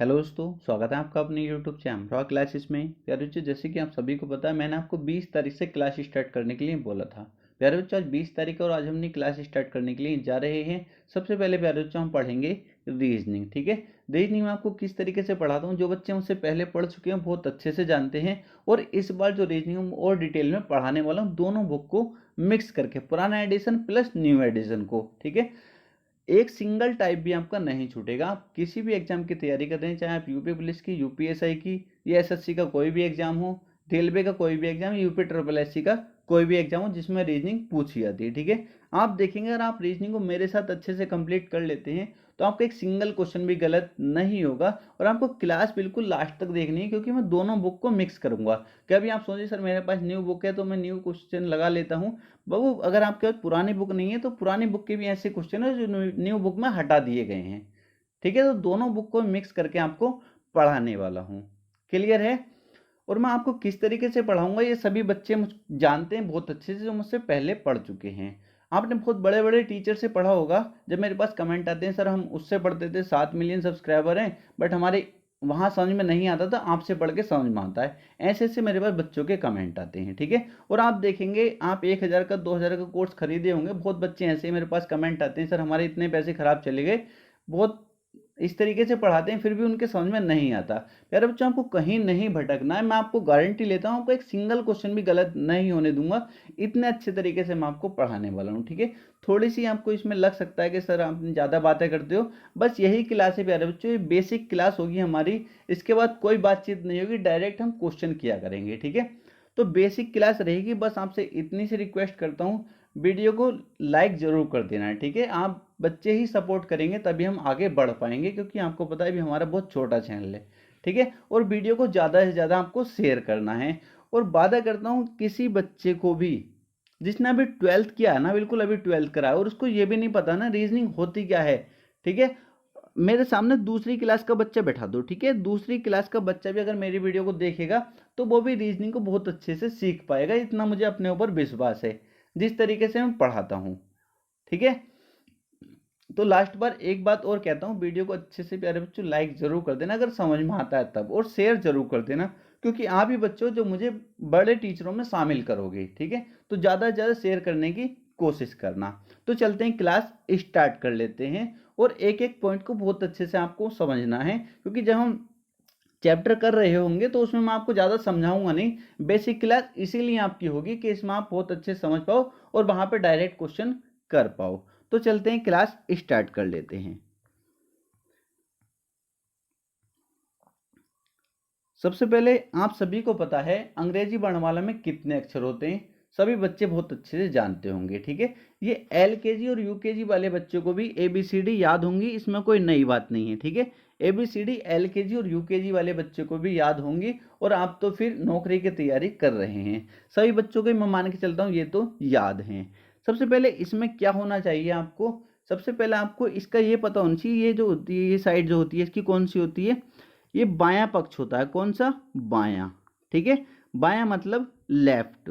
Hello दोस्तों, स्वागत है आपका अपने यूट्यूब चैनल रॉ क्लासेस में। प्यारे बच्चों, जैसे कि आप सभी को पता है, मैंने आपको 20 तारीख से क्लास स्टार्ट करने के लिए बोला था। प्यारे बच्चों, आज 20 तारीख और आज हमने क्लास स्टार्ट करने के लिए जा रहे हैं। सबसे पहले प्यारे बच्चों हम पढ़ेंगे रीजनिंग। ठीक है, रीजनिंग में आपको किस तरीके से पढ़ाता हूँ, जो बच्चे मुझसे पहले पढ़ चुके हैं बहुत अच्छे से जानते हैं। और इस बार जो रीजनिंग और डिटेल में पढ़ाने वाला हूँ, दोनों बुक को मिक्स करके, पुराना एडिशन प्लस न्यू एडिशन को। ठीक है, एक सिंगल टाइप भी आपका नहीं छूटेगा। आप किसी भी एग्जाम की तैयारी कर रहे हैं, चाहे आप यूपी पुलिस की, यूपीएसआई की, या एसएससी का कोई भी एग्जाम हो, रेलवे का कोई भी एग्जाम, यूपी ट्रिपल एससी का कोई भी एग्जाम हो जिसमें रीजनिंग पूछी जाती है। ठीक है, आप देखेंगे अगर आप रीजनिंग को मेरे साथ अच्छे से कंप्लीट कर लेते हैं तो आपका एक सिंगल क्वेश्चन भी गलत नहीं होगा। और आपको क्लास बिल्कुल लास्ट तक देखनी है, क्योंकि मैं दोनों बुक को मिक्स करूंगा। कभी आप सोचिए सर मेरे पास न्यू बुक है तो मैं न्यू क्वेश्चन लगा लेता हूँ। बाबू, अगर आपके पास पुरानी बुक नहीं है तो पुरानी बुक के भी ऐसे क्वेश्चन है जो न्यू बुक में हटा दिए गए हैं। ठीक है, तो दोनों बुक को मिक्स करके आपको पढ़ाने वाला हूँ। क्लियर है? और मैं आपको किस तरीके से पढ़ाऊंगा ये सभी बच्चे मुझ जानते हैं बहुत अच्छे से, जो मुझसे पहले पढ़ चुके हैं। आपने बहुत बड़े बड़े टीचर से पढ़ा होगा, जब मेरे पास कमेंट आते हैं सर हम उससे पढ़ते थे 7 मिलियन सब्सक्राइबर हैं बट हमारे वहाँ समझ में नहीं आता था, आपसे पढ़ के समझ में आता है। ऐसे ऐसे मेरे पास बच्चों के कमेंट आते हैं। ठीक है, और आप देखेंगे आप 1,000 का 2,000 का कोर्स खरीदे होंगे, बहुत बच्चे ऐसे मेरे पास कमेंट आते हैं सर हमारे इतने पैसे खराब चले गए। बहुत इस तरीके से पढ़ाते हैं फिर भी उनके समझ में नहीं आता। प्यारे बच्चों, आपको कहीं नहीं भटकना है, मैं आपको गारंटी लेता हूँ आपको एक सिंगल क्वेश्चन भी गलत नहीं होने दूंगा। इतने अच्छे तरीके से मैं आपको पढ़ाने वाला हूँ। ठीक है, थोड़ी सी आपको इसमें लग सकता है कि सर आप ज़्यादा बातें करते हो, बस यही क्लास है प्यारे बच्चों, ये बेसिक क्लास होगी हमारी। इसके बाद कोई बातचीत नहीं होगी, डायरेक्ट हम क्वेश्चन किया करेंगे। ठीक है, तो बेसिक क्लास रहेगी। बस आपसे इतनी सी रिक्वेस्ट करता हूँ, वीडियो को लाइक जरूर कर देना है। ठीक है, आप बच्चे ही सपोर्ट करेंगे तभी हम आगे बढ़ पाएंगे, क्योंकि आपको पता है भी हमारा बहुत छोटा चैनल है। ठीक है, और वीडियो को ज़्यादा से ज़्यादा आपको शेयर करना है। और वादा करता हूँ किसी बच्चे को भी जिसने अभी 12th किया है ना, बिल्कुल अभी 12th करा है और उसको ये भी नहीं पता ना रीजनिंग होती क्या है, ठीक है, मेरे सामने दूसरी क्लास का बच्चा बैठा दो। ठीक है, दूसरी क्लास का बच्चा भी अगर मेरी वीडियो को देखेगा तो वो भी रीजनिंग को बहुत अच्छे से सीख पाएगा, इतना मुझे अपने ऊपर विश्वास है जिस तरीके से मैं पढ़ाता हूँ। ठीक है, तो लास्ट बार एक बात और कहता हूँ, वीडियो को अच्छे से प्यारे बच्चों लाइक जरूर कर देना अगर समझ में आता है तब, और शेयर जरूर कर देना, क्योंकि आप ही बच्चों जो मुझे बड़े टीचरों में शामिल करोगे। ठीक है, तो ज़्यादा से ज़्यादा शेयर करने की कोशिश करना। तो चलते हैं, क्लास स्टार्ट कर लेते हैं। और एक एक पॉइंट को बहुत अच्छे से आपको समझना है, क्योंकि जब हम चैप्टर कर रहे होंगे तो उसमें मैं आपको ज़्यादा समझाऊंगा नहीं। बेसिक क्लास इसीलिए आपकी होगी कि इसमें आप बहुत अच्छे से समझ पाओ और वहां पे डायरेक्ट क्वेश्चन कर पाओ। तो चलते हैं, क्लास स्टार्ट कर लेते हैं। सबसे पहले आप सभी को पता है अंग्रेजी वर्णमाला में कितने अक्षर होते हैं, सभी बच्चे बहुत अच्छे से जानते होंगे। ठीक है, ये एलकेजी और यूकेजी वाले बच्चों को भी एबीसीडी याद होंगी, इसमें कोई नई बात नहीं है। ठीक है, एबीसीडी एलकेजी और यूकेजी वाले बच्चों को भी याद होंगी, और आप तो फिर नौकरी की तैयारी कर रहे हैं, सभी बच्चों को मैं मान के चलता हूँ ये तो याद हैं। सबसे पहले इसमें क्या होना चाहिए आपको, सबसे पहले आपको इसका ये पता होना चाहिए, ये जो होती है ये साइड जो होती है इसकी कौन सी होती है, ये बायां पक्ष होता है। कौन सा? बायां। ठीक है, बायां मतलब लेफ्ट।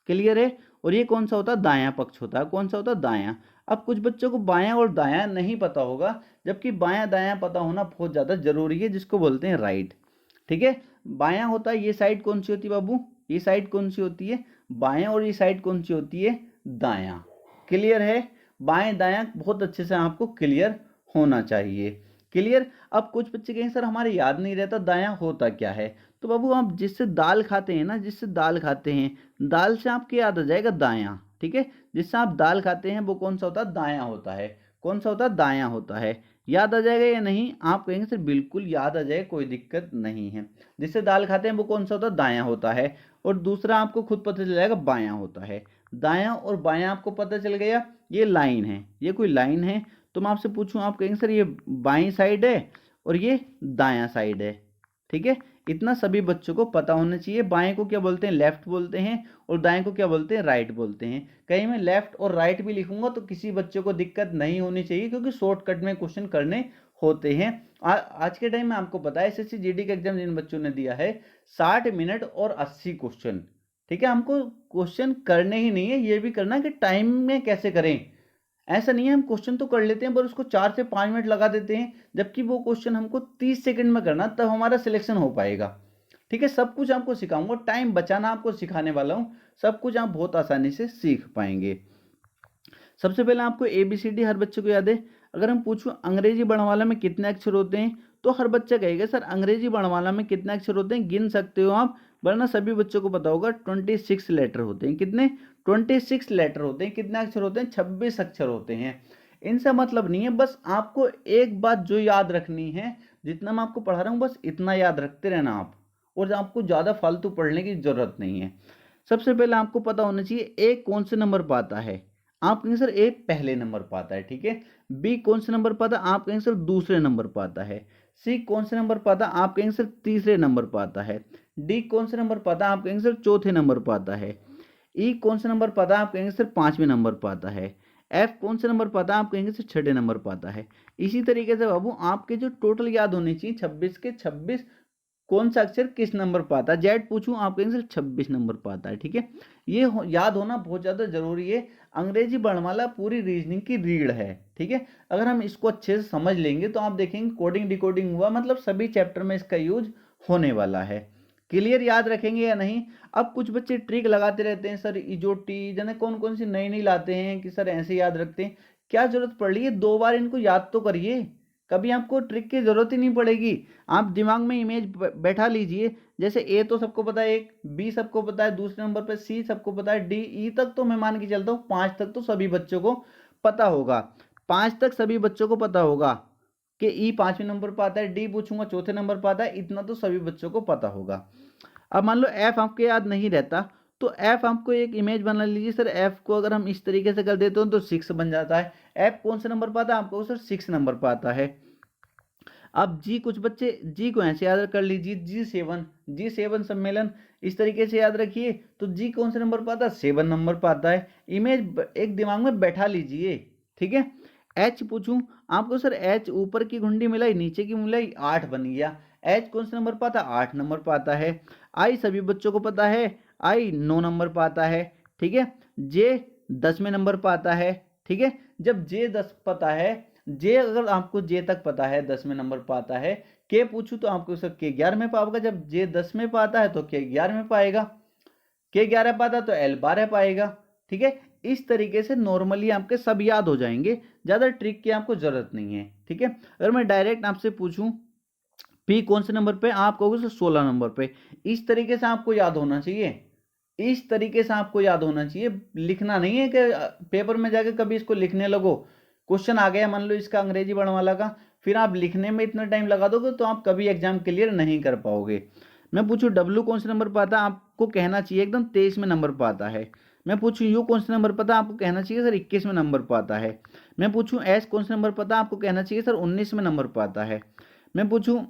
क्लियर है? और ये कौन सा होता है? दायां पक्ष होता है। कौन सा होता है? दायां। अब कुछ बच्चों को बायां और दायां नहीं पता होगा, जबकि बायां दायां पता होना बहुत ज़्यादा जरूरी है, जिसको बोलते हैं राइट। ठीक है, बायां होता है, ये साइड कौन सी होती है बाबू? ये साइड कौन सी होती है? बायां। और ये साइड कौन सी होती है? दायां। क्लियर है? बाएं दायां बहुत अच्छे से आपको क्लियर होना चाहिए। क्लियर? अब कुछ बच्चे कहेंगे सर हमारे याद नहीं रहता दायां होता क्या है, तो बाबू आप जिससे दाल खाते हैं ना, जिससे दाल खाते हैं, दाल से आपके याद आ जाएगा दायां। ठीक है, जिससे आप दाल खाते हैं वो कौन सा होता है? दायां होता है। कौन सा होता है? दायां होता है। याद आ जाएगा या नहीं? आप कहेंगे सर बिल्कुल याद आ जाएगा, कोई दिक्कत नहीं है। जिससे दाल खाते हैं वो कौन सा होता है? दायां होता है। और दूसरा आपको खुद पता चल जाएगा बायां होता है। दायां और बायां आपको पता चल गया, ये लाइन है, ये कोई लाइन है। तो मैं आपसे पूछूं, आप कहेंगे सर ये बाईं साइड है और ये दायां साइड है। ठीक है, इतना सभी बच्चों को पता होना चाहिए। बाएं को क्या बोलते हैं? लेफ्ट बोलते हैं, और दाएं को क्या बोलते हैं? राइट बोलते हैं। कहीं मैं लेफ्ट और राइट भी लिखूंगा तो किसी बच्चे को दिक्कत नहीं होनी चाहिए, क्योंकि शॉर्टकट में क्वेश्चन करने होते हैं। आज के टाइम में आपको पता है एसएससी जीडी का एग्जाम जिन बच्चों ने दिया है 60 मिनट और 80 क्वेश्चन। ठीक है, हमको क्वेश्चन करने ही नहीं है, ये भी करना है कि टाइम में कैसे करें। ऐसा नहीं है, हम क्वेश्चन तो कर लेते हैं पर उसको 4 से 5 मिनट लगा देते हैं, जबकि वो क्वेश्चन हमको 30 सेकंड में करना, तब हमारा सिलेक्शन हो पाएगा। ठीक है, सब कुछ आपको सिखाऊंगा, टाइम बचाना आपको सिखाने वाला हूँ, सब कुछ आप बहुत आसानी से सीख पाएंगे। सबसे पहले आपको ABCD हर बच्चे को याद है। अगर हम पूछूं अंग्रेजी वर्णमाला में कितने अक्षर होते हैं, तो हर बच्चा कहेगा सर अंग्रेजी वर्णमाला में कितने अक्षर होते हैं, गिन सकते हो आप, वरना सभी बच्चों को पता होगा 26 लेटर होते हैं। कितने? 26 लेटर होते हैं। कितने अक्षर होते हैं? 26 अक्षर होते हैं। इनसे मतलब नहीं है, बस आपको एक बात जो याद रखनी है, जितना मैं आपको पढ़ा रहा हूँ बस इतना याद रखते रहना आप, और आपको ज़्यादा फालतू पढ़ने की जरूरत नहीं है। सबसे पहले आपको पता होना चाहिए ए कौन से नंबर पर आता है। आप कहेंगे सर ए पहले नंबर पर आता है, ठीक है। बी कौन से नंबर पर आता है? आप कहेंगे सर दूसरे नंबर पर आता है। सी कौन से नंबर पर आता है? आप कहेंगे सर तीसरे नंबर पर आता है। डी कौन से नंबर पर आता है? आप कहेंगे सर चौथे नंबर पर आता है। ई कौन से नंबर पर आता है? आप कहेंगे सर 5वें नंबर पर आता है। एफ कौन से नंबर पर आता है? आप कहेंगे सर 6ठे नंबर पर आता है। इसी तरीके से बाबू आपके जो टोटल याद होने चाहिए 26 के 26 कौन सा अक्षर किस नंबर पर आता है। जेड पूछूं आप कहेंगे सर 26 नंबर पर आता है, ठीक है। ये याद होना बहुत ज़्यादा जरूरी है। अंग्रेजी वर्णमाला पूरी रीजनिंग की रीढ़ है, ठीक है। अगर हम इसको अच्छे से समझ लेंगे तो आप देखेंगे कोडिंग डिकोडिंग हुआ, मतलब सभी चैप्टर में इसका यूज होने वाला है। क्लियर? याद रखेंगे या नहीं? अब कुछ बच्चे ट्रिक लगाते रहते हैं सर, इजोटी जाने कौन कौन सी नई नई लाते हैं कि सर ऐसे याद रखते हैं। क्या जरूरत पड़ रही है? 2 बार इनको याद तो करिए, कभी आपको ट्रिक की जरूरत ही नहीं पड़ेगी। आप दिमाग में इमेज बैठा लीजिए, जैसे ए तो सबको पता है, एक बी सबको पता है, दूसरे नंबर पर सी सबको पता है, डी ई तक तो मैं मान के चलता हूँ 5 तक तो सभी बच्चों को पता होगा। 5 तक सभी बच्चों को पता होगा कि ई 5वें नंबर पर आता है, डी पूछूंगा चौथे नंबर पर आता है, इतना तो सभी बच्चों को पता होगा। अब मान लो एफ आपके याद नहीं रहता, तो एफ आपको एक इमेज बना लीजिए। सर एफ को अगर हम इस तरीके से कर देते हो तो 6 बन जाता है। एफ कौन से नंबर पर आता है? आपको सर 6 नंबर पर आता है। अब जी, कुछ बच्चे जी को ऐसे याद कर लीजिए, G7 सम्मेलन इस तरीके से याद रखिए, तो जी कौन से नंबर पर आता है? 7 नंबर पर आता है। इमेज एक दिमाग में बैठा लीजिए, ठीक है। एच पूछूं आपको, सर एच ऊपर की घुंडी मिलाई नीचे की मिलाई 8 बन गया। एच कौन से नंबर पर आता है? 8 नंबर पर आता है। आई सभी बच्चों को पता है, आई 9 नंबर पर आता है, ठीक है। जे 10वें नंबर पर आता है, ठीक है। जब जे 10 पता है, जे अगर आपको जे तक पता है 10वें नंबर पर आता है, के पूछूं तो आपको सर के 11वें पर आएगा। जब जे 10वें पर आता है तो के 11वें पर आएगा, के 11 पर आता तो एल 12 पर आएगा, ठीक है। इस तरीके से नॉर्मली आपके सब याद हो जाएंगे, ज्यादा ट्रिक की आपको जरूरत नहीं है, ठीक है। अगर मैं डायरेक्ट आपसे पूछूं पी कौन से नंबर पे, आप कहोगे सर 16 नंबर पे। इस तरीके से आपको याद होना चाहिए, इस तरीके से आपको याद होना चाहिए। लिखना नहीं है कि पेपर में जाके कभी इसको लिखने लगो, क्वेश्चन आ गया मान लो इसका अंग्रेजी वर्णमाला का, फिर आप लिखने में इतना टाइम लगा दोगे तो आप कभी एग्जाम क्लियर नहीं कर पाओगे। मैं पूछूं डब्ल्यू कौन से नंबर पर आता है, आपको कहना चाहिए एकदम 23वें नंबर पर आता है। मैं पूछूं यू कौन से नंबर पर आता, आपको कहना चाहिए सर 21वें नंबर पर आता है। मैं पूछूं एस कौन से नंबर पर आता, आपको कहना चाहिए सर 19वें नंबर पर आता है। मैं पूछूं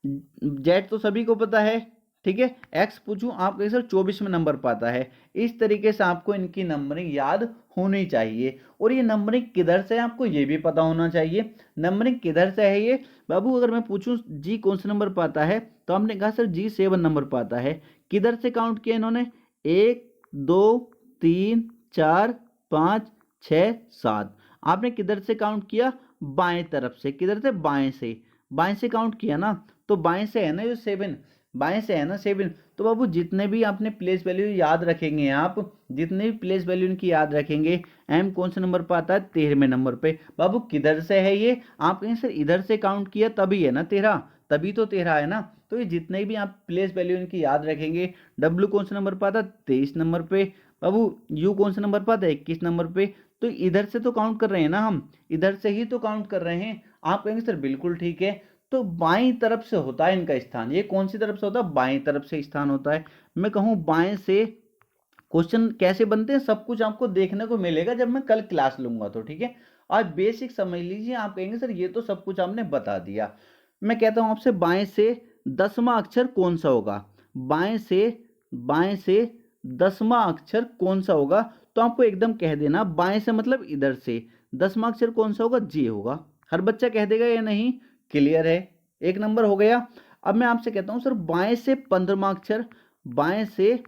जेड तो सभी को पता है, ठीक है। एक्स पूछूं आप कहें सर 24वें नंबर पर आता है। इस तरीके से आपको इनकी नंबरिंग याद होनी चाहिए, और ये नंबरिंग किधर से है आपको ये भी पता होना चाहिए। नंबरिंग किधर से है ये बाबू, अगर मैं पूछूं जी कौन से नंबर पर आता है, तो आपने कहा सर जी 7 नंबर पर आता है। किधर से काउंट किया इन्होंने? 1 2 3 4 5 6 7। आपने किधर से काउंट किया? बाएं तरफ से। किधर से? बाएं से। बाएं से काउंट किया ना, तो बाएं से है ना ये 7, बाएं से है ना 7। तो बाबू जितने भी आपने प्लेस वैल्यू याद रखेंगे, आप जितने भी प्लेस वैल्यू इनकी याद रखेंगे, एम कौन से नंबर पर आता है? 13वें नंबर पे। बाबू किधर से है ये? आप कहें सर इधर से काउंट किया तभी है ना 13, तभी तो 13 है ना। तो ये जितने भी आप प्लेस वैल्यू इनकी याद रखेंगे, डब्ल्यू कौन से नंबर पर आता है? 23 नंबर पे। बाबू यू कौन से नंबर पर आता है? 21 नंबर पे। तो इधर से तो काउंट कर रहे हैं ना, हम इधर से ही तो काउंट कर रहे हैं। आप कहेंगे सर बिल्कुल ठीक है, तो बाईं तरफ से होता है इनका स्थान। ये कौन सी तरफ से होता है? बाईं तरफ से स्थान होता है। मैं कहूं बाएं से क्वेश्चन कैसे बनते हैं सब कुछ आपको देखने को मिलेगा जब मैं कल क्लास लूंगा, तो ठीक है। आज बेसिक समझ लीजिए। आप कहेंगे सर ये तो सब कुछ आपने बता दिया। मैं कहता हूं आपसे बाएं से 10वां अक्षर कौन सा होगा? बाएं से 10वां अक्षर कौन सा होगा? तो आपको एकदम कह देना, बाएं से मतलब इधर से 10वां अक्षर कौन सा होगा? जी होगा। हर बच्चा कह देगा या नहीं? क्लियर है, एक नंबर हो गया। अब मैं आपसे कहता हूं सर बाएं से 15वां अक्षर, बाएं से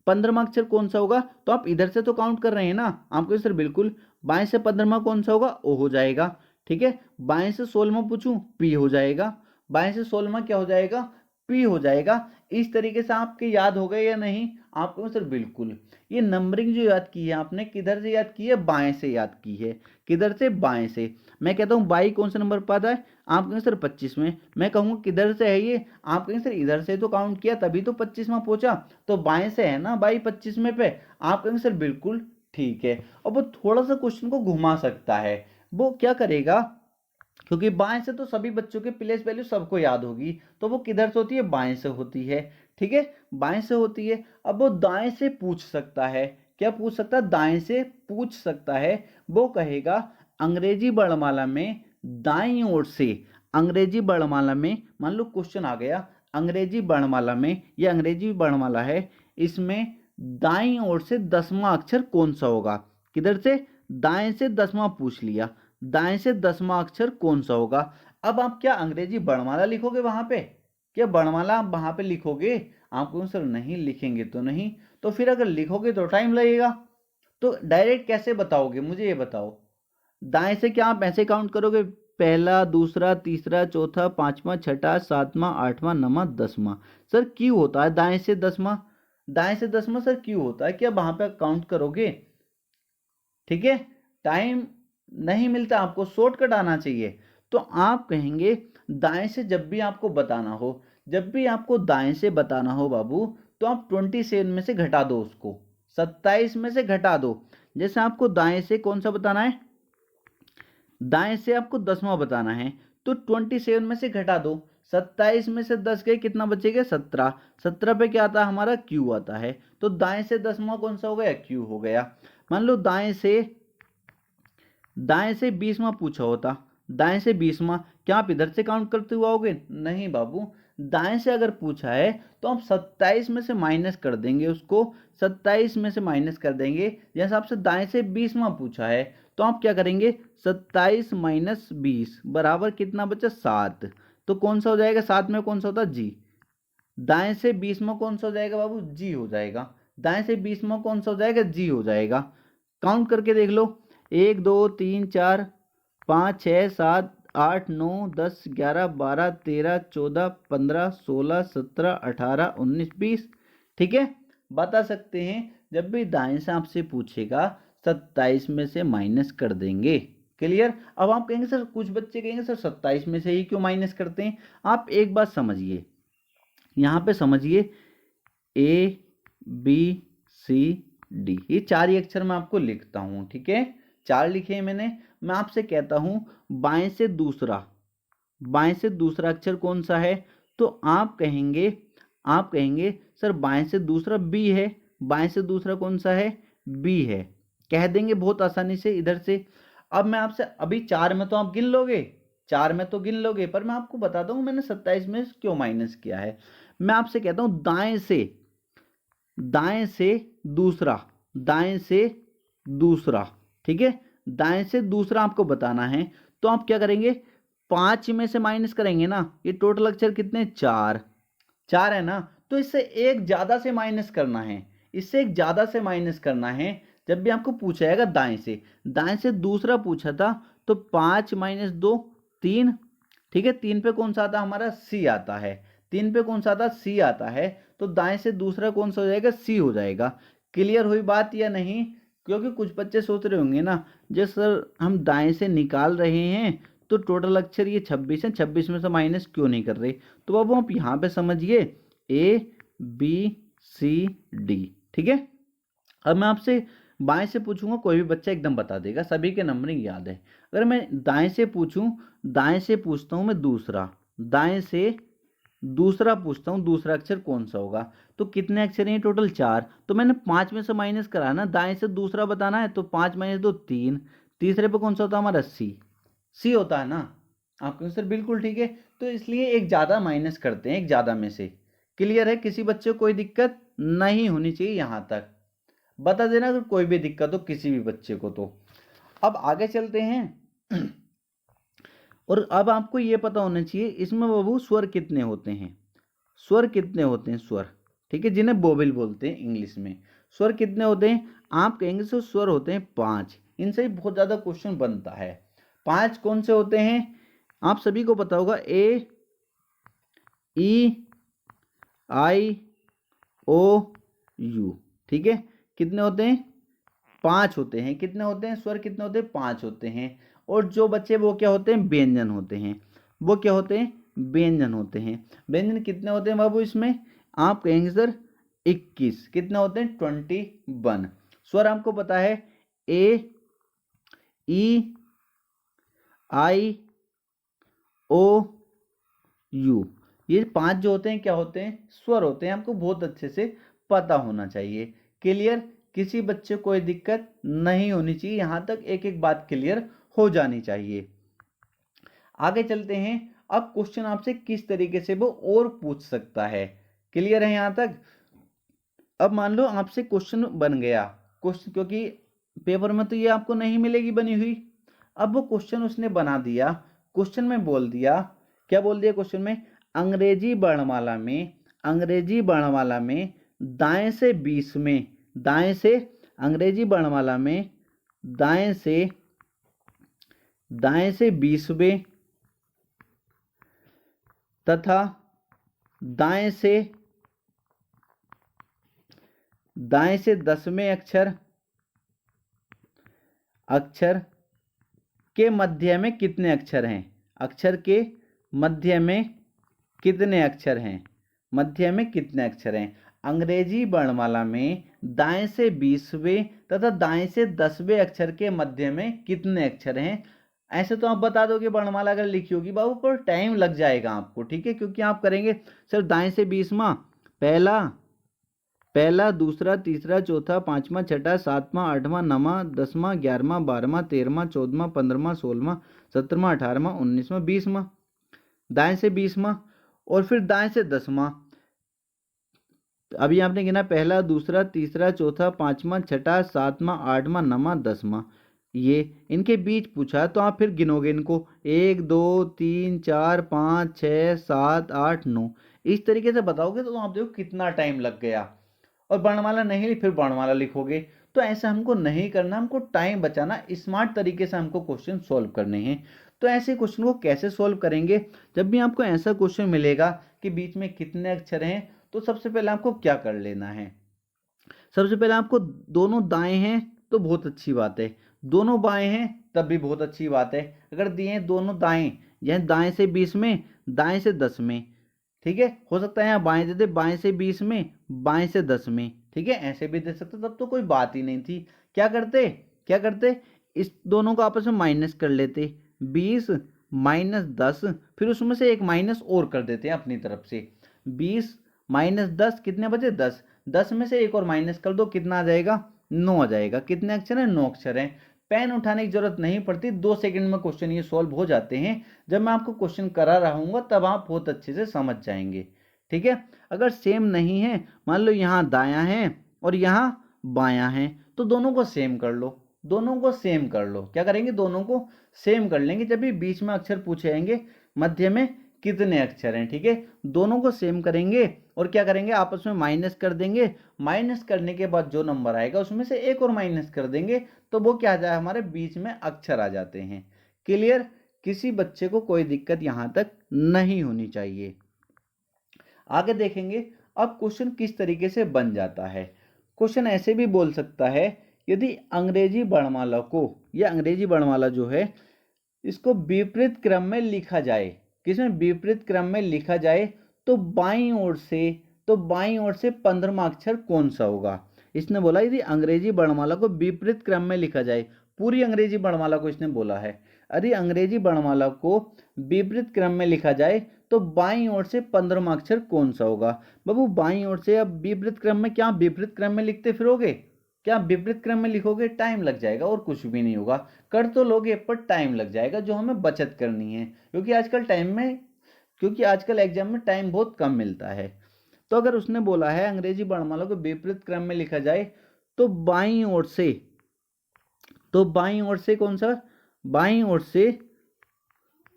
15वां अक्षर कौन सा होगा? तो आप इधर से तो काउंट कर रहे हैं ना, आपको सर बिल्कुल बाएं से 15वां कौन सा होगा, ओ हो जाएगा। ठीक है, बाएं से 16वां पूछूं, पी हो जाएगा। बाएं से 16वां क्या हो जाएगा, पी हो जाएगा। इस तरीके से आपके याद हो गए या नहीं, आपको सर बिल्कुल। ये नंबरिंग जो याद की है आपने, किधर से याद की है, बाएं से याद की है। किधर से, बाएं से। मैं कहता हूँ बाई कौन से नंबर पर आता है, आप कहेंगे सर 25 में। मैं कहूँगा किधर से है ये, आप कहेंगे सर इधर से तो काउंट किया तभी तो 25वां पहुंचा, तो बाएं से है ना बाई 25 में पे। आप कहेंगे सर बिल्कुल ठीक है। और वो थोड़ा सा क्वेश्चन को घुमा सकता है। वो क्या करेगा, क्योंकि बाएं से तो सभी बच्चों के प्लेस वैल्यू सबको याद होगी, तो वो किधर से होती है, बाएं से होती है। ठीक है, बाएं से होती है। अब वो दाएं से पूछ सकता है, क्या पूछ सकता है, दाएं से पूछ सकता है। वो कहेगा अंग्रेजी वर्णमाला में दाईं ओर से, अंग्रेजी वर्णमाला में मान लो क्वेश्चन आ गया, अंग्रेजी वर्णमाला में, ये अंग्रेजी वर्णमाला है, इसमें दाईं ओर से 10वां अक्षर कौन सा होगा। किधर से, दाएं से 10वां पूछ लिया, दाएं से 10वां अक्षर कौन सा होगा। अब आप क्या अंग्रेजी वर्णमाला लिखोगे वहां पे, क्या वर्णमाला आप वहां पे लिखोगे, आप कहोगे सर नहीं लिखेंगे तो नहीं, तो फिर अगर लिखोगे तो टाइम लगेगा, तो डायरेक्ट कैसे बताओगे, मुझे ये बताओ। दाएं से क्या आप ऐसे काउंट करोगे, पहला, दूसरा, तीसरा, चौथा, पांचवा, छठा, सातवां, आठवां, नौवां, 10वां। सर क्यों होता है दाएं से 10वां, दाएं से 10वां सर क्यों होता है, क्या वहां पे काउंट करोगे। ठीक है, टाइम नहीं मिलता, आपको शॉर्टकट आना चाहिए। तो आप कहेंगे दाएं से जब भी आपको बताना हो, जब भी आपको दाएं से बताना हो बाबू, तो आप 27 में से घटा दो उसको, 27 में से घटा दो। जैसे आपको दाएं से कौन सा बताना है, दाएं से आपको 10वां बताना है, तो 27 में से घटा दो, 27 में से 10 गए, कितना बचेगा, 17। 17 पे क्या आता है हमारा, क्यू आता है, तो दाएं से 10वां कौन सा हो गया, क्यू हो गया। मान लो दाएं से 20वां पूछा होता, दाएं से 20वां, क्या आप इधर से काउंट करते हुए आओगे, नहीं बाबू। दाएं से अगर पूछा है तो आप 27 में से माइनस कर देंगे उसको, 27 में से माइनस कर देंगे। जैसे आपसे दाएं से 20वां पूछा है, तो आप क्या करेंगे, 27 माइनस 20 बराबर कितना बचा, 7। तो कौन सा हो जाएगा, 7 में कौन सा होता है, जी। दाएं से 20वां कौन सा हो जाएगा बाबू, जी हो जाएगा। दाएं से 20वां कौन सा हो जाएगा, जी हो जाएगा। काउंट करके देख लो, 1 2 3 4 5 6 7 8 9 10 11 12 13 14 15 16 17 18 19 20। ठीक है, बता सकते हैं, जब भी दाएं से आपसे पूछेगा 27 में से माइनस कर देंगे। क्लियर। अब आप कहेंगे सर, कुछ बच्चे कहेंगे सर 27 में से ही क्यों माइनस करते हैं। आप एक बात समझिए, यहाँ पे समझिए, ए बी सी डी, ये 4 ही अक्षर मैं आपको लिखता हूँ। ठीक है, 4 लिखे हैं मैंने। मैं आपसे कहता हूँ बाएं से दूसरा, बाएं से दूसरा अक्षर कौन सा है, तो आप कहेंगे सर बाएं से दूसरा बी है। बाएं से दूसरा कौन सा है, बी है, कह देंगे बहुत आसानी से इधर से। अब मैं आपसे, अभी 4 में तो आप गिन लोगे, 4 में तो गिन लोगे, पर मैं आपको बताता हूँ मैंने 27 में क्यों माइनस किया है। मैं आपसे कहता हूँ दाएं से दूसरा, दाएं से दूसरा। ठीक है, दाएं से दूसरा आपको बताना है, तो आप क्या करेंगे, 5 में से माइनस करेंगे ना, ये टोटल अक्षर कितने, 4 है ना, तो इससे एक ज्यादा से माइनस करना है, इससे एक ज्यादा से माइनस करना है। जब भी आपको पूछा जाएगा दाएं से दूसरा पूछा था, तो 5 माइनस 2 3। ठीक है, 3 पे कौन सा आता है हमारा, सी आता है, 3 पे कौन सा आता है, सी आता है, तो दाएं से दूसरा कौन सा हो जाएगा, सी हो जाएगा। क्लियर हुई बात या नहीं, क्योंकि कुछ बच्चे सोच रहे होंगे ना, जो सर हम दाएं से निकाल रहे हैं तो टोटल अक्षर ये 26 है, 26 में से माइनस क्यों नहीं कर रहे। तो बाबू आप यहाँ पे समझिए, ए बी सी डी। ठीक है, अब मैं आपसे बाएं से पूछूंगा, कोई भी बच्चा एकदम बता देगा, सभी के नंबरिंग याद है। अगर मैं दाएं से पूछूं, दाएं से पूछता हूं मैं दूसरा, दाएं से दूसरा पूछता हूं, दूसरा अक्षर कौन सा होगा, तो कितने अक्षर हैं टोटल, 4। तो मैंने 5 में से माइनस करा ना, दाएं से दूसरा बताना है, तो 5 माइनस 2 3। तीसरे पे कौन सा होता है हमारा, सी होता है ना। आपके सर बिल्कुल ठीक है, तो इसलिए एक ज्यादा माइनस करते हैं, एक ज्यादा में से। क्लियर है, किसी बच्चे को कोई दिक्कत नहीं होनी चाहिए, यहां तक बता देना अगर कोई भी दिक्कत हो किसी भी बच्चे को तो। अब आगे चलते हैं। और अब आपको ये पता होना चाहिए इसमें बाबू स्वर कितने होते हैं, स्वर कितने होते हैं, स्वर। ठीक है, जिन्हें वोवेल बोलते हैं इंग्लिश में, स्वर कितने होते हैं। आप कहेंगे सर स्वर होते हैं 5, इनसे ही बहुत ज़्यादा क्वेश्चन बनता है। 5 कौन से होते हैं आप सभी को पता होगा, ए ई आई ओ यू। ठीक है, कितने होते हैं? 5 होते हैं। कितने होते हैं स्वर? कितने होते हैं? 5 होते हैं। और जो बच्चे वो क्या होते हैं? व्यंजन होते हैं। वो क्या होते हैं? व्यंजन होते हैं। व्यंजन कितने होते हैं बाबू इसमें? आप कहेंगे सर 21। कितने होते हैं? 21। स्वर आपको पता है, ए ई आई ओ यू। ये 5 जो होते हैं क्या होते हैं? स्वर होते हैं। आपको बहुत अच्छे से पता होना चाहिए। क्लियर? किसी बच्चे को कोई दिक्कत नहीं होनी चाहिए, यहां तक एक एक बात क्लियर हो जानी चाहिए। आगे चलते हैं। अब क्वेश्चन आपसे किस तरीके से वो और पूछ सकता है। क्लियर है यहां तक? अब मान लो आपसे क्वेश्चन बन गया, क्वेश्चन क्योंकि पेपर में तो ये आपको नहीं मिलेगी बनी हुई। अब वो क्वेश्चन उसने बना दिया, क्वेश्चन में बोल दिया, क्या बोल दिया क्वेश्चन में? अंग्रेजी वर्णमाला में, अंग्रेजी वर्णमाला में दाएं से 20 में, दाएं से अंग्रेजी वर्णमाला में दाएं से 20वें तथा दाएं से 10वें अक्षर के मध्य में कितने अक्षर हैं? अक्षर के मध्य में कितने अक्षर हैं? मध्य में कितने अक्षर हैं? अंग्रेजी वर्णमाला में दाएं से 20वें तथा दाएं से 10वें अक्षर के मध्य में कितने अक्षर हैं? ऐसे तो आप बता दोगे वर्णमाला अगर लिखी होगी बाबू, पर टाइम लग जाएगा आपको। ठीक है, क्योंकि आप करेंगे सर दाएं से 20वां, पहला दूसरा तीसरा चौथा पांचवा छठा सातवां आठवां नौवां 10वां 11वां 12वां 13वां 14वां 15वां 16वां 17वां 18वां 19वां 20वां, दाएं से 20वां। और फिर दाएं से 10वां, अभी आपने गिना पहला दूसरा तीसरा चौथा पांचवा छठा सातवां आठवां नौवां 10वां, ये इनके बीच पूछा तो आप फिर गिनोगे इनको 1 2 3 4 5 6 7 8 9, इस तरीके से बताओगे तो आप देखो कितना टाइम लग गया। और वर्णमाला नहीं फिर वर्णमाला लिखोगे। तो ऐसा हमको नहीं करना, हमको टाइम बचाना, स्मार्ट तरीके से हमको क्वेश्चन सॉल्व करने हैं। तो ऐसे क्वेश्चन को कैसे सॉल्व करेंगे? जब भी आपको ऐसा क्वेश्चन मिलेगा कि बीच में कितने अक्षर हैं, तो सबसे पहले आपको क्या कर लेना है? सबसे पहले आपको दोनों दाएं हैं तो बहुत अच्छी बात है, दोनों बाएं हैं तब भी बहुत अच्छी बात है। अगर दिए हैं दोनों दाएं, यानी दाएं से 20 में दाएं से 10 में, ठीक है, हो सकता है यहाँ बाएं दे दे, बाएं से 20 में बाएं से 10 में, ठीक है, ऐसे भी दे सकते, तब तो कोई बात ही नहीं थी। क्या करते इस दोनों को आपस में माइनस कर लेते, 20 माइनस 10, फिर उसमें से एक माइनस और कर देते हैं अपनी तरफ से, 20 माइनस 10 कितने बचे? 10, 10 में से एक और माइनस कर दो, कितना आ जाएगा? 9 आ जाएगा। कितने अक्षर हैं? 9 अक्षर हैं। पेन उठाने की जरूरत नहीं पड़ती, 2 सेकंड में क्वेश्चन ये सॉल्व हो जाते हैं। जब मैं आपको क्वेश्चन करा रहूंगा तब आप बहुत अच्छे से समझ जाएंगे। ठीक है, अगर सेम नहीं है, मान लो यहाँ दायां है और यहाँ बायां है, तो दोनों को सेम कर लो, दोनों को सेम कर लो। क्या करेंगे? दोनों को सेम कर लेंगे। जब भी बीच में अक्षर पूछे जाएंगे मध्य में कितने अक्षर हैं, ठीक है, दोनों को सेम करेंगे और क्या करेंगे? आपस में माइनस कर देंगे। माइनस करने के बाद जो नंबर आएगा उसमें से एक और माइनस कर देंगे, तो वो क्या आ जाए? हमारे बीच में अक्षर आ जाते हैं। क्लियर? किसी बच्चे को कोई दिक्कत यहां तक नहीं होनी चाहिए। आगे देखेंगे अब क्वेश्चन किस तरीके से बन जाता है। क्वेश्चन ऐसे भी बोल सकता है, यदि अंग्रेजी वर्णमाला को, या अंग्रेजी वर्णमाला जो है इसको विपरीत क्रम में लिखा जाए, किसमें? विपरीत क्रम में लिखा जाए, तो बाईं ओर से 15वां अक्षर कौन सा होगा? इसने बोला यदि अंग्रेजी वर्णमाला को विपरीत क्रम में लिखा जाए, पूरी अंग्रेजी वर्णमाला को इसने बोला है, यदि अंग्रेजी वर्णमाला को विपरीत क्रम में लिखा जाए तो बाईं ओर से 15वां अक्षर कौन सा होगा? बाबू बाईं ओर से, अब विपरीत क्रम में, क्या विपरीत क्रम में लिखते फिरोगे? क्या विपरीत क्रम में लिखोगे? टाइम लग जाएगा और कुछ भी नहीं होगा। कर तो लोगे पर टाइम लग जाएगा, जो हमें बचत करनी है, क्योंकि आजकल एग्जाम में टाइम बहुत कम मिलता है। तो अगर उसने बोला है अंग्रेजी वर्णमाला को विपरीत क्रम में लिखा जाए तो बाईं ओर से कौन सा? बाईं ओर से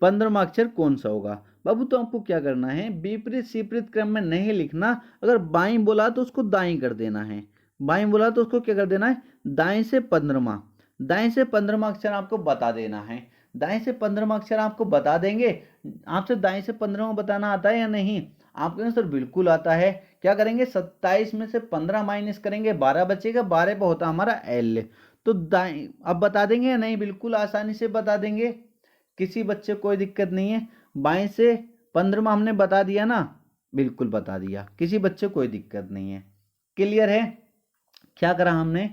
15वां अक्षर कौन सा होगा? बाबू तो आपको क्या करना है, विपरीत सिपरीत क्रम में नहीं लिखना। अगर बाईं बोला तो उसको दाईं कर देना है, बाईं बोला तो उसको क्या कर देना है? दाएं से 15वां, दाएं से 15वां अक्षर आपको बता देना है। दाएं से 15वां अक्षर आपको बता देंगे। आपसे दाएं से 15वां बताना आता है या नहीं? आपके सर बिल्कुल आता है। क्या करेंगे, 27 में से 15 माइनस करेंगे, 12 बचेगा, 12 पे होता हमारा एल। तो दाएं अब बता देंगे या नहीं? बिल्कुल आसानी से बता देंगे, किसी बच्चे को कोई दिक्कत नहीं है। बाएं से 15वां हमने बता दिया ना, बिल्कुल बता दिया, किसी बच्चे को कोई दिक्कत नहीं है। क्लियर है? क्या करा हमने,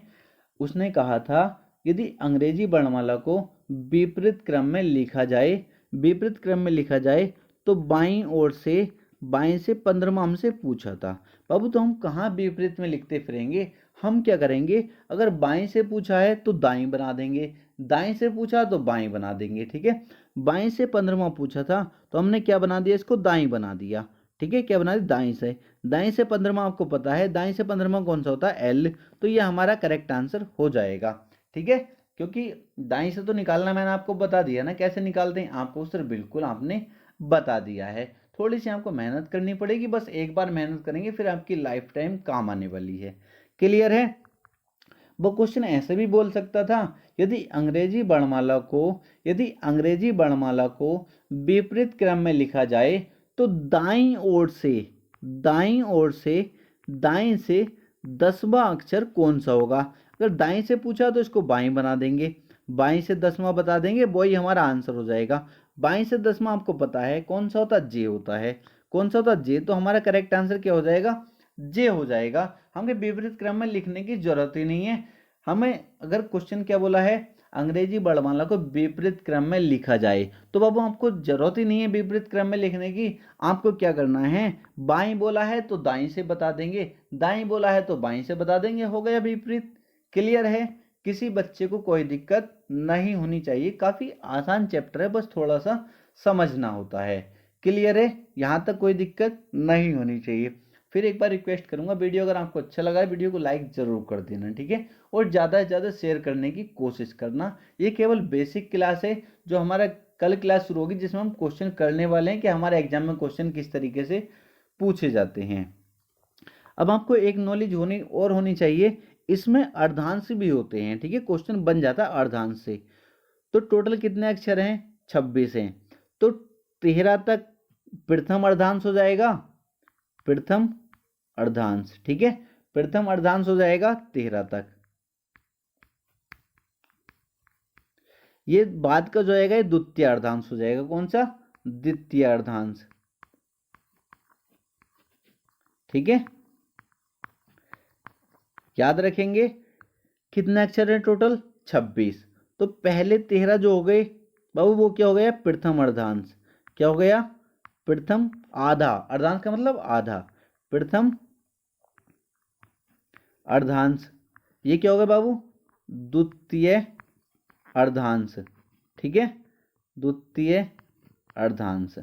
उसने कहा था यदि अंग्रेजी वर्णमाला को विपरीत क्रम में लिखा जाए, विपरीत क्रम में लिखा जाए तो बाईं ओर से, बाएं से 15वां हमसे पूछा था। बाबू तो हम कहाँ विपरीत में लिखते फिरेंगे, हम क्या करेंगे, अगर बाएं से पूछा है तो दाईं बना देंगे, दाएं से पूछा तो बाईं बना देंगे। ठीक है, बाएं से 15वां पूछा था तो हमने क्या बना दिया, इसको दाईं बना दिया। ठीक है, क्या बना दिया, दाईं से। दाईं से 15वां आपको पता है, दाईं से 15वां कौन सा होता है, एल। तो ये हमारा करेक्ट आंसर हो जाएगा। ठीक है, क्योंकि दाईं से तो निकालना मैंने आपको बता दिया ना, कैसे निकालते हैं आपको सर बिल्कुल आपने बता दिया है। थोड़ी सी आपको मेहनत करनी पड़ेगी, बस एक बार मेहनत करेंगे फिर आपकी लाइफ टाइम काम आने वाली है। क्लियर है? वो क्वेश्चन ऐसे भी बोल सकता था, यदि अंग्रेजी वर्णमाला को, यदि अंग्रेजी वर्णमाला को विपरीत क्रम में लिखा जाए तो दाईं ओर से, दाईं ओर से, दाईं से 10वां अक्षर कौन सा होगा। अगर दाईं से पूछा तो इसको बाईं बना देंगे, बाईं से 10वां बता देंगे, वही हमारा आंसर हो जाएगा। बाईं से 10वां आपको पता है कौन सा होता है, जे होता है। कौन सा होता है, जे। तो हमारा करेक्ट आंसर क्या हो जाएगा, जे हो जाएगा। हमें विपरीत क्रम में लिखने की जरूरत ही नहीं है। हमें अगर क्वेश्चन क्या बोला है, अंग्रेजी वर्णमाला को विपरीत क्रम में लिखा जाए, तो बाबू आपको जरूरत ही नहीं है विपरीत क्रम में लिखने की। आपको क्या करना है, बाईं बोला है तो दाईं से बता देंगे, दाईं बोला है तो बाईं से बता देंगे, हो गया विपरीत। क्लियर है? किसी बच्चे को कोई दिक्कत नहीं होनी चाहिए, काफी आसान चैप्टर है, बस थोड़ा सा समझना होता है। क्लियर है? यहां तक कोई दिक्कत नहीं होनी चाहिए। फिर एक बार रिक्वेस्ट करूंगा, वीडियो अगर आपको अच्छा लगा है वीडियो को लाइक जरूर कर देना। ठीक है, और ज़्यादा से ज़्यादा शेयर करने की कोशिश करना। ये केवल बेसिक क्लास है, जो हमारा कल क्लास शुरू होगी जिसमें हम क्वेश्चन करने वाले हैं कि हमारे एग्जाम में क्वेश्चन किस तरीके से पूछे जाते हैं। अब आपको एक नॉलेज होनी चाहिए, इसमें अर्धांश भी होते हैं। ठीक है, क्वेश्चन बन जाता है अर्धांश से। तो टोटल कितने अक्षर हैं, 26 हैं। तो 13 तक प्रथम अर्धांश हो जाएगा, प्रथम अर्धांश। ठीक है, प्रथम अर्धांश हो जाएगा 13 तक। ये बाद का जो आएगा ये द्वितीय अर्धांश हो जाएगा। कौन सा, द्वितीय अर्धांश। ठीक है, याद रखेंगे कितने अक्षर है टोटल, 26। तो पहले 13 जो हो गए बाबू, वो क्या हो गया, प्रथम अर्धांश। क्या हो गया, प्रथम आधा, अर्धांश का मतलब आधा, प्रथम अर्धांश। ये क्या हो गया बाबू, द्वितीय अर्धांश। ठीक है, द्वितीय अर्धांश।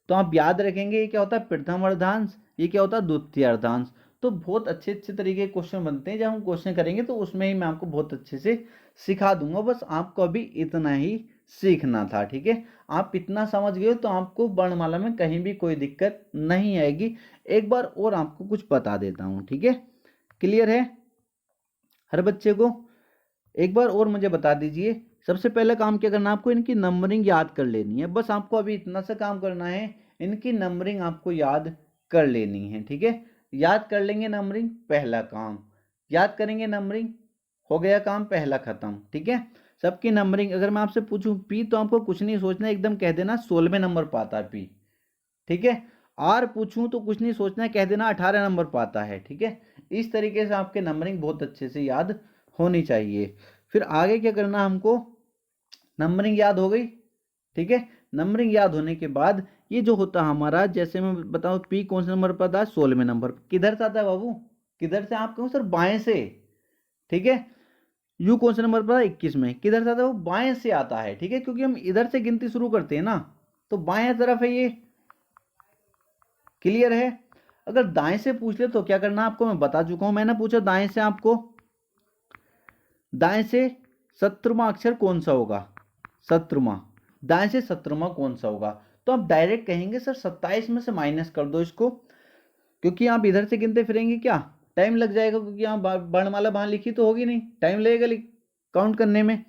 तो आप याद रखेंगे ये क्या होता है, प्रथम अर्धांश, ये क्या होता है, द्वितीय अर्धांश। तो बहुत अच्छे अच्छे तरीके के क्वेश्चन बनते हैं, जब हम क्वेश्चन करेंगे तो उसमें ही मैं आपको बहुत अच्छे से सिखा दूंगा। बस आपको अभी इतना ही सीखना था। ठीक है, आप इतना समझ गए तो आपको वर्णमाला में कहीं भी कोई दिक्कत नहीं आएगी। एक बार और आपको कुछ बता देता हूँ। ठीक है, क्लियर है हर बच्चे को? एक बार और मुझे बता दीजिए, सबसे पहले काम क्या करना है आपको, इनकी नंबरिंग याद कर लेनी है। बस आपको अभी इतना सा काम करना है, इनकी नंबरिंग आपको याद कर लेनी है। ठीक है, याद कर लेंगे नंबरिंग, पहला काम। याद करेंगे नंबरिंग, हो गया काम पहला खत्म। ठीक है, सबकी नंबरिंग। अगर मैं आपसे पूछूं पी, तो आपको कुछ नहीं सोचना, एकदम कह देना 16वें नंबर पाता है पी। ठीक है, आर पूछूं तो कुछ नहीं सोचना है, कह देना 18 नंबर पाता है। ठीक है, इस तरीके से आपके नंबरिंग बहुत अच्छे से याद होनी चाहिए। फिर आगे क्या करना हमको, नंबरिंग याद हो गई। ठीक है, नंबरिंग याद होने के बाद ये जो होता हमारा, जैसे मैं बताऊं पी कौन से नंबर पर आता है, 16वें नंबर। किधर से आता है बाबू, किधर से? आप कहो सर बाएं से। ठीक है, यू कौन से नंबर पर, 21 में। किधर से आता है वो, बाएं से आता है। ठीक है, क्योंकि हम इधर से गिनती शुरू करते हैं ना, तो बाएं तरफ है ये। क्लियर है? अगर दाएं से पूछ ले तो क्या करना आपको, मैं बता चुका हूं। मैंने पूछा दाएं से आपको, दाएं से 17वां अक्षर कौन सा होगा, 17वां। दाएं से 17वां कौन सा होगा, तो आप डायरेक्ट कहेंगे सर 27 में से माइनस कर दो इसको, क्योंकि आप इधर से गिनते फिरेंगे क्या, टाइम लग जाएगा, क्योंकि यहाँ वर्णमाला वहां लिखी तो होगी नहीं, टाइम लगेगा काउंट करने में।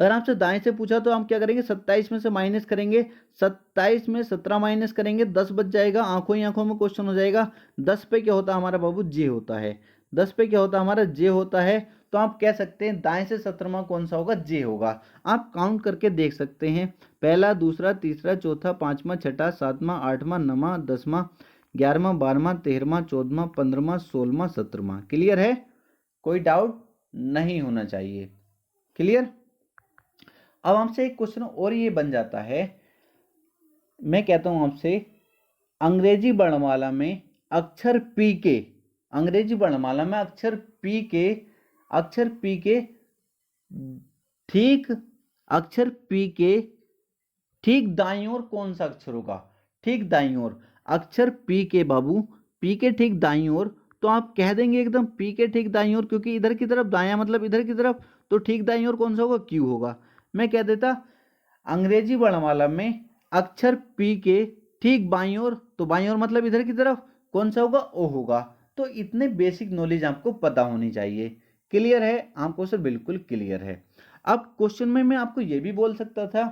अगर आपसे दाएं से पूछा तो हम क्या करेंगे, 27 में से माइनस करेंगे, 27 में 17 माइनस करेंगे, 10 बच जाएगा, आंखों ही आंखों में क्वेश्चन हो जाएगा। 10 पे क्या होता है हमारा बाबू, जे होता है। 10 पे क्या होता है हमारा, जे होता है। तो आप कह सकते हैं दाएं से 17वां कौन सा होगा, जे होगा। आप काउंट करके देख सकते हैं, पहला, दूसरा, तीसरा, चौथा, पांचवा, छठा, सातवां, आठवां, नौवां, 10वां, 11वां, 12वां, 13वां, 14वां, 15वां, 16वां, 17वां। क्लियर है, कोई डाउट नहीं होना चाहिए। क्लियर। अब हमसे एक क्वेश्चन और ये बन जाता है, मैं कहता हूं आपसे, अंग्रेजी वर्णमाला में अक्षर पी के, अंग्रेजी वर्णमाला में अक्षर पी के, अक्षर पी के ठीक, अक्षर पी के ठीक दाईं ओर कौन सा अक्षर होगा, ठीक दाईं ओर, अक्षर पी के बाबू, पी के ठीक दाईं ओर। तो आप कह देंगे एकदम पी के ठीक दाईं ओर, क्योंकि इधर की तरफ दायां मतलब इधर की तरफ, तो ठीक दाईं ओर कौन सा होगा, क्यू होगा। मैं कह देता अंग्रेजी वर्णमाला में अक्षर पी के ठीक बाईं ओर, तो बाईं ओर मतलब इधर की तरफ, कौन सा होगा, ओ होगा। तो इतने बेसिक नॉलेज आपको पता होनी चाहिए। क्लियर है आपको सर, बिल्कुल क्लियर है। अब क्वेश्चन में मैं आपको यह भी बोल सकता था,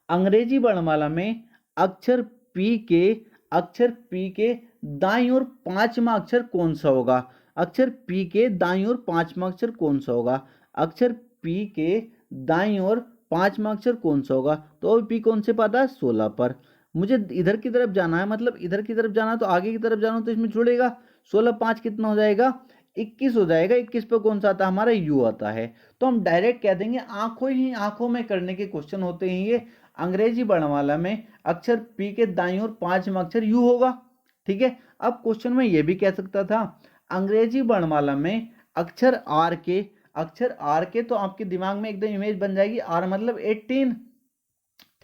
अंग्रेजी वर्णमाला में अक्षर पी के, अक्षर पी के दाईं ओर पांचवा अक्षर कौन सा होगा, अक्षर पी के दाईं ओर पांचवा अक्षर कौन सा होगा, अक्षर पी के दाईं ओर पांचवा अक्षर कौन सा होगा। तो पी कौन से पाता है, 16 पर। मुझे इधर की तरफ जाना है, मतलब इधर की तरफ जाना, तो आगे की तरफ जाना, तो इसमें जुड़ेगा 16 5 कितना हो जाएगा, 21 हो जाएगा। 21 पे कौन सा आता है हमारा, यू आता है। तो हम डायरेक्ट कह देंगे, आंखों ही आंखों में करने के क्वेश्चन होते हैं ये। अंग्रेजी वर्णमाला में अक्षर पी के दाईं ओर पांचवा अक्षर यू होगा। ठीक है। अब क्वेश्चन में यह भी कह सकता था, अंग्रेजी वर्णमाला में अक्षर आर के, अक्षर आर के, तो आपके दिमाग में एकदम इमेज बन जाएगी, आर मतलब 18।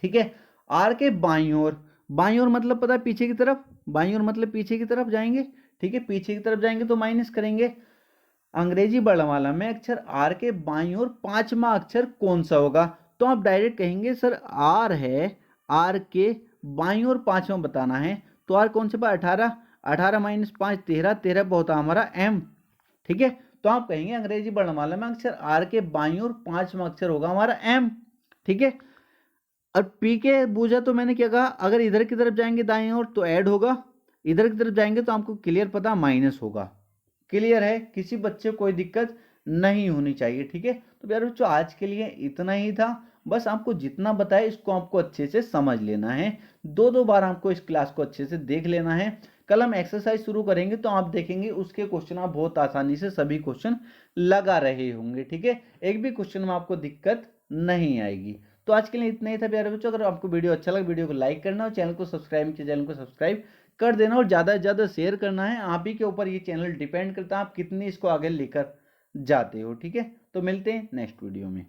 ठीक है। आर के बाईं ओर, बाईं ओर मतलब पता है पीछे की तरफ, बाईं ओर मतलब पीछे की तरफ जाएंगे। ठीक है, पीछे की तरफ जाएंगे तो माइनस करेंगे। अंग्रेजी वर्णमाला में अक्षर आर के बाईं ओर पांचवा अक्षर कौन सा होगा। तो आप डायरेक्ट कहेंगे सर आर है, आर के बाईं ओर पांचवा बताना है, तो आर कौन से पर 18, 18 माइनस 5 13, 13 पर होता हमारा एम। ठीक है। तो आप कहेंगे अंग्रेजी वर्णमाला में अक्षर आर के बाईं ओर पांचवा अक्षर होगा हमारा एम। ठीक है। और पी के पूछा तो मैंने क्या कहा, अगर इधर की तरफ जाएंगे दाईं ओर तो ऐड होगा, इधर की तरफ जाएंगे तो आपको क्लियर पता माइनस होगा। क्लियर है, किसी बच्चे को कोई दिक्कत नहीं होनी चाहिए। ठीक है। तो प्यारे बच्चों आज के लिए इतना ही था। बस आपको जितना बताया इसको आपको अच्छे से समझ लेना है, दो दो बार आपको इस क्लास को अच्छे से देख लेना है। कल हम एक्सरसाइज शुरू करेंगे तो आप देखेंगे उसके क्वेश्चन आप बहुत आसानी से सभी क्वेश्चन लगा रहे होंगे। ठीक है, एक भी क्वेश्चन में आपको दिक्कत नहीं आएगी। तो आज के लिए इतना ही था प्यारे बच्चों। अगर आपको वीडियो अच्छा लगा, वीडियो को लाइक करना और चैनल को सब्सक्राइब किया, चैनल को सब्सक्राइब कर देना और ज़्यादा से ज़्यादा शेयर करना है। आप ही के ऊपर ये चैनल डिपेंड करता है, आप कितनी इसको आगे लेकर जाते हो। ठीक है, तो मिलते हैं नेक्स्ट वीडियो में।